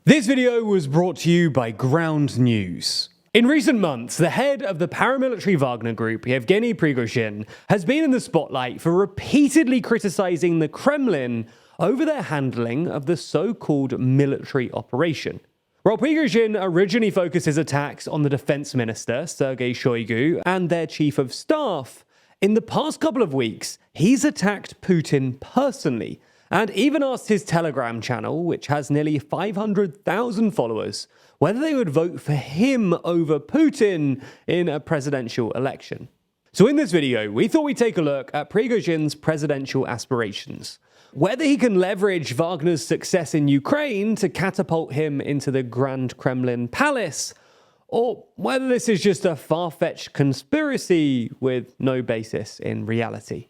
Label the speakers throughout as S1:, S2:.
S1: This video was brought to you by Ground News. In recent months, the head of the paramilitary Wagner Group, Yevgeny Prigozhin, has been in the spotlight for repeatedly criticizing the Kremlin over their handling of the so-called military operation. While Prigozhin originally focused his attacks on the defense minister, Sergei Shoigu, and their chief of staff, in the past couple of weeks, he's attacked Putin personally, and even asked his Telegram channel, which has nearly 500,000 followers, whether they would vote for him over Putin in a presidential election. So in this video, we thought we'd take a look at Prigozhin's presidential aspirations, whether he can leverage Wagner's success in Ukraine to catapult him into the Grand Kremlin palace, or whether this is just a far-fetched conspiracy with no basis in reality.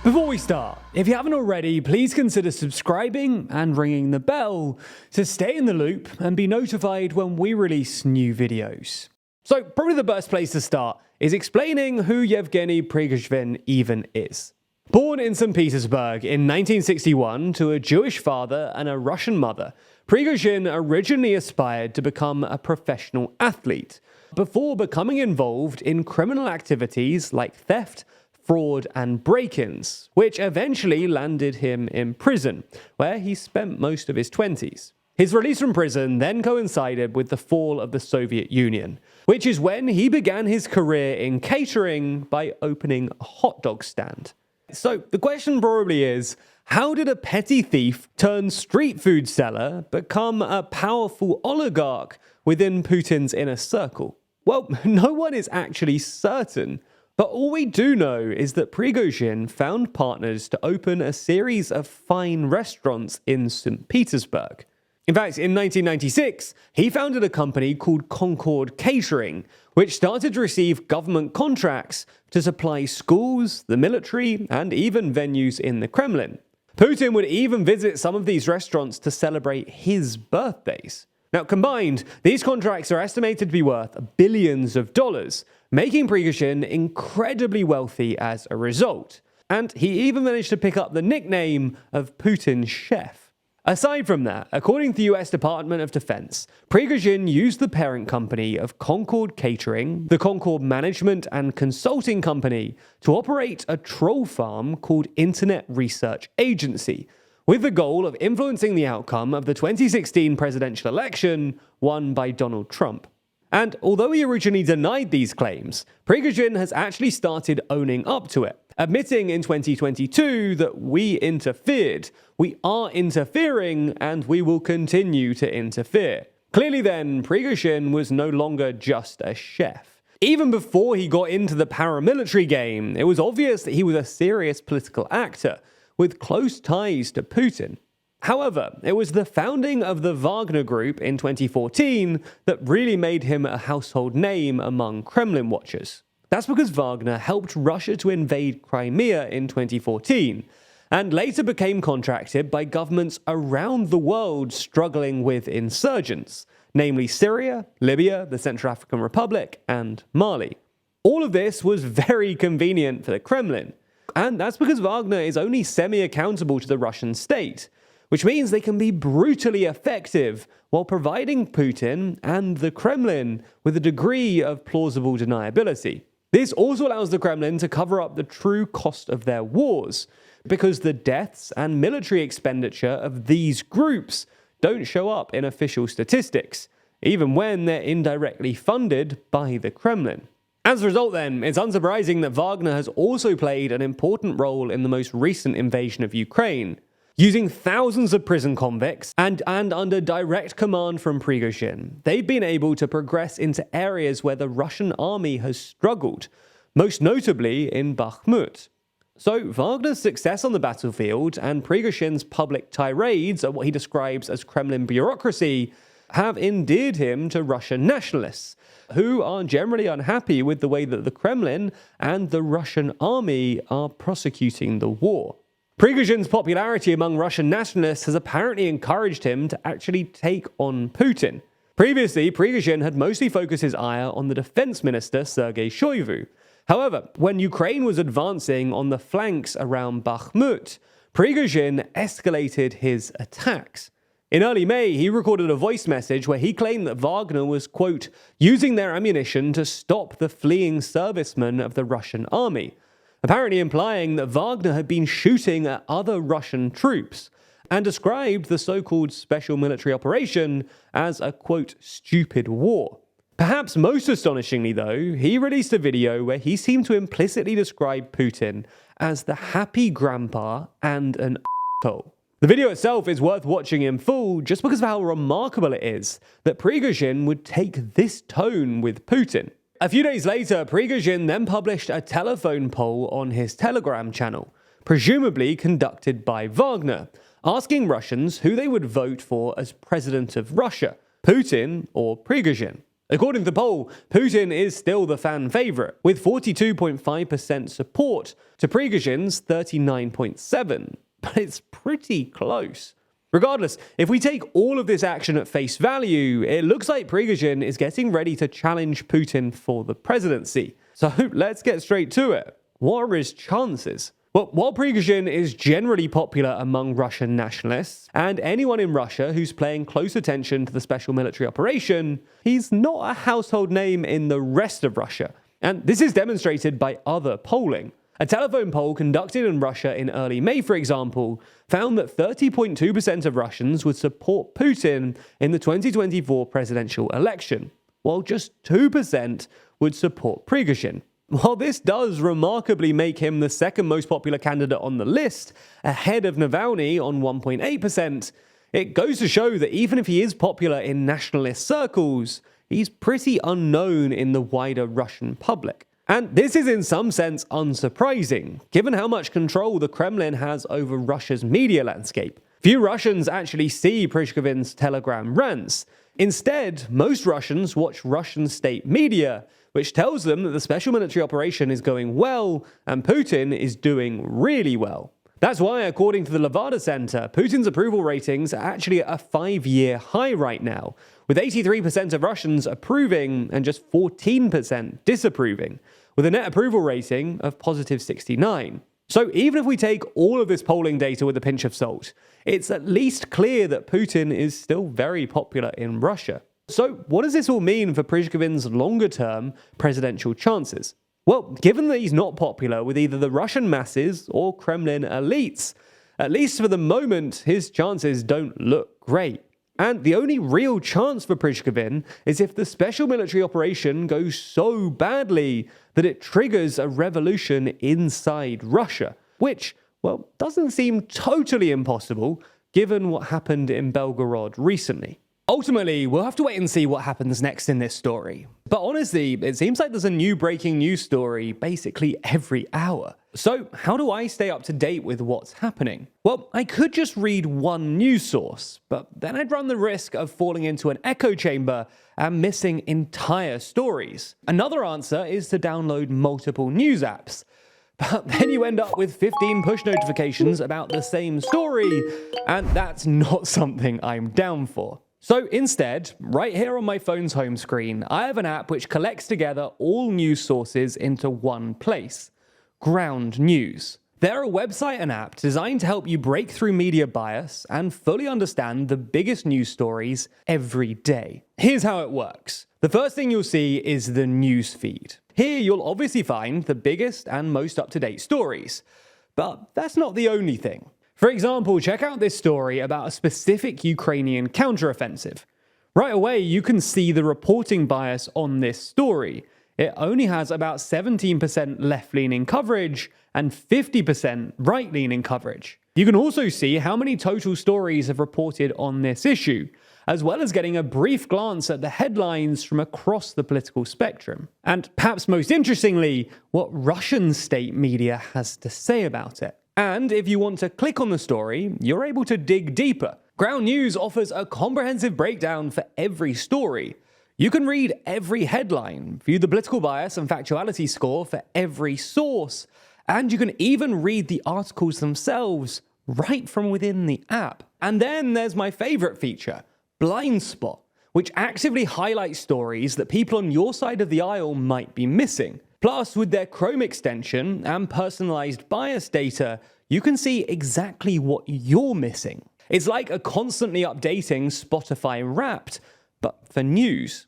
S1: Before we start, if you haven't already, please consider subscribing and ringing the bell to stay in the loop and be notified when we release new videos. So probably the best place to start is explaining who Yevgeny Prigozhin even is. Born in St. Petersburg in 1961 to a Jewish father and a Russian mother, Prigozhin originally aspired to become a professional athlete before becoming involved in criminal activities like theft, fraud, and break-ins, which eventually landed him in prison, where he spent most of his 20s. His release from prison then coincided with the fall of the Soviet Union, which is when he began his career in catering by opening a hot dog stand. So the question probably is, how did a petty thief turned street food seller become a powerful oligarch within Putin's inner circle? Well, no one is actually certain. But all we do know is that Prigozhin found partners to open a series of fine restaurants in St. Petersburg. In fact, in 1996, he founded a company called Concord Catering, which started to receive government contracts to supply schools, the military, and even venues in the Kremlin. Putin would even visit some of these restaurants to celebrate his birthdays. Now, combined, these contracts are estimated to be worth billions of dollars, making Prigozhin incredibly wealthy as a result. And he even managed to pick up the nickname of Putin's chef. Aside from that, according to the US Department of Defense, Prigozhin used the parent company of Concord Catering, the Concord Management and Consulting Company, to operate a troll farm called Internet Research Agency, with the goal of influencing the outcome of the 2016 presidential election won by Donald Trump. And although he originally denied these claims, Prigozhin has actually started owning up to it, admitting in 2022 that we interfered, we are interfering, and we will continue to interfere. Clearly then, Prigozhin was no longer just a chef. Even before he got into the paramilitary game, it was obvious that he was a serious political actor, with close ties to Putin. However, it was the founding of the Wagner Group in 2014 that really made him a household name among Kremlin watchers. That's because Wagner helped Russia to invade Crimea in 2014, and later became contracted by governments around the world struggling with insurgents, namely Syria, Libya, the Central African Republic, and Mali. All of this was very convenient for the Kremlin. And that's because Wagner is only semi-accountable to the Russian state, which means they can be brutally effective while providing Putin and the Kremlin with a degree of plausible deniability. This also allows the Kremlin to cover up the true cost of their wars, because the deaths and military expenditure of these groups don't show up in official statistics, even when they're indirectly funded by the Kremlin. As a result then, it's unsurprising that Wagner has also played an important role in the most recent invasion of Ukraine. Using thousands of prison convicts and under direct command from Prigozhin, they've been able to progress into areas where the Russian army has struggled, most notably in Bakhmut. So Wagner's success on the battlefield and Prigozhin's public tirades at what he describes as Kremlin bureaucracy have endeared him to Russian nationalists, who are generally unhappy with the way that the Kremlin and the Russian army are prosecuting the war. Prigozhin's popularity among Russian nationalists has apparently encouraged him to actually take on Putin. Previously, Prigozhin had mostly focused his ire on the defense minister Sergei Shoigu. However, when Ukraine was advancing on the flanks around Bakhmut, Prigozhin escalated his attacks. In early May, he recorded a voice message where he claimed that Wagner was, quote, using their ammunition to stop the fleeing servicemen of the Russian army, apparently implying that Wagner had been shooting at other Russian troops, and described the so-called special military operation as a, quote, stupid war. Perhaps most astonishingly, though, he released a video where he seemed to implicitly describe Putin as the happy grandpa and an asshole. The video itself is worth watching in full just because of how remarkable it is that Prigozhin would take this tone with Putin. A few days later, Prigozhin then published a telephone poll on his Telegram channel, presumably conducted by Wagner, asking Russians who they would vote for as president of Russia, Putin or Prigozhin. According to the poll, Putin is still the fan favorite, with 42.5% support to Prigozhin's 39.7%. But it's pretty close. Regardless, if we take all of this action at face value, it looks like Prigozhin is getting ready to challenge Putin for the presidency. So let's get straight to it. What are his chances? Well, while Prigozhin is generally popular among Russian nationalists, and anyone in Russia who's paying close attention to the special military operation, he's not a household name in the rest of Russia. And this is demonstrated by other polling. A telephone poll conducted in Russia in early May, for example, found that 30.2% of Russians would support Putin in the 2024 presidential election, while just 2% would support Prigozhin. While this does remarkably make him the second most popular candidate on the list, ahead of Navalny on 1.8%, it goes to show that even if he is popular in nationalist circles, he's pretty unknown in the wider Russian public. And this is in some sense unsurprising, given how much control the Kremlin has over Russia's media landscape. Few Russians actually see Prigozhin's Telegram rants. Instead, most Russians watch Russian state media, which tells them that the special military operation is going well and Putin is doing really well. That's why, according to the Levada Center, Putin's approval ratings are actually at a 5-year high right now, with 83% of Russians approving and just 14% disapproving, with a net approval rating of positive 69. So even if we take all of this polling data with a pinch of salt, it's at least clear that Putin is still very popular in Russia. So what does this all mean for Prigozhin's longer-term presidential chances? Well, given that he's not popular with either the Russian masses or Kremlin elites, at least for the moment, his chances don't look great. And the only real chance for Prigozhin is if the special military operation goes so badly that it triggers a revolution inside Russia, which, well, doesn't seem totally impossible given what happened in Belgorod recently. Ultimately, we'll have to wait and see what happens next in this story. But honestly, it seems like there's a new breaking news story basically every hour. So how do I stay up to date with what's happening? Well, I could just read one news source, but then I'd run the risk of falling into an echo chamber and missing entire stories. Another answer is to download multiple news apps. But then you end up with 15 push notifications about the same story, and that's not something I'm down for. So instead, right here on my phone's home screen, I have an app which collects together all news sources into one place: Ground News. They're a website and app designed to help you break through media bias and fully understand the biggest news stories every day. Here's how it works. The first thing you'll see is the news feed. Here you'll obviously find the biggest and most up-to-date stories. But that's not the only thing. For example, check out this story about a specific Ukrainian counteroffensive. Right away, you can see the reporting bias on this story. It only has about 17% left-leaning coverage and 50% right-leaning coverage. You can also see how many total stories have reported on this issue, as well as getting a brief glance at the headlines from across the political spectrum. And perhaps most interestingly, what Russian state media has to say about it. And if you want to click on the story, you're able to dig deeper. Ground News offers a comprehensive breakdown for every story. You can read every headline, view the political bias and factuality score for every source, and you can even read the articles themselves right from within the app. And then there's my favorite feature, Blind Spot, which actively highlights stories that people on your side of the aisle might be missing. Plus, with their Chrome extension and personalized bias data, you can see exactly what you're missing. It's like a constantly updating Spotify Wrapped, but for news.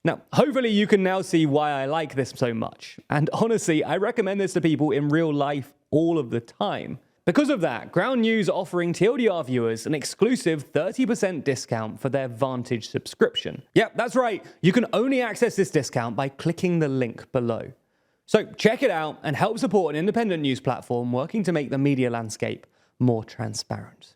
S1: Now, hopefully you can now see why I like this so much. And honestly, I recommend this to people in real life all of the time. Because of that, Ground News are offering TLDR viewers an exclusive 30% discount for their Vantage subscription. Yep, that's right. You can only access this discount by clicking the link below. So check it out and help support an independent news platform working to make the media landscape more transparent.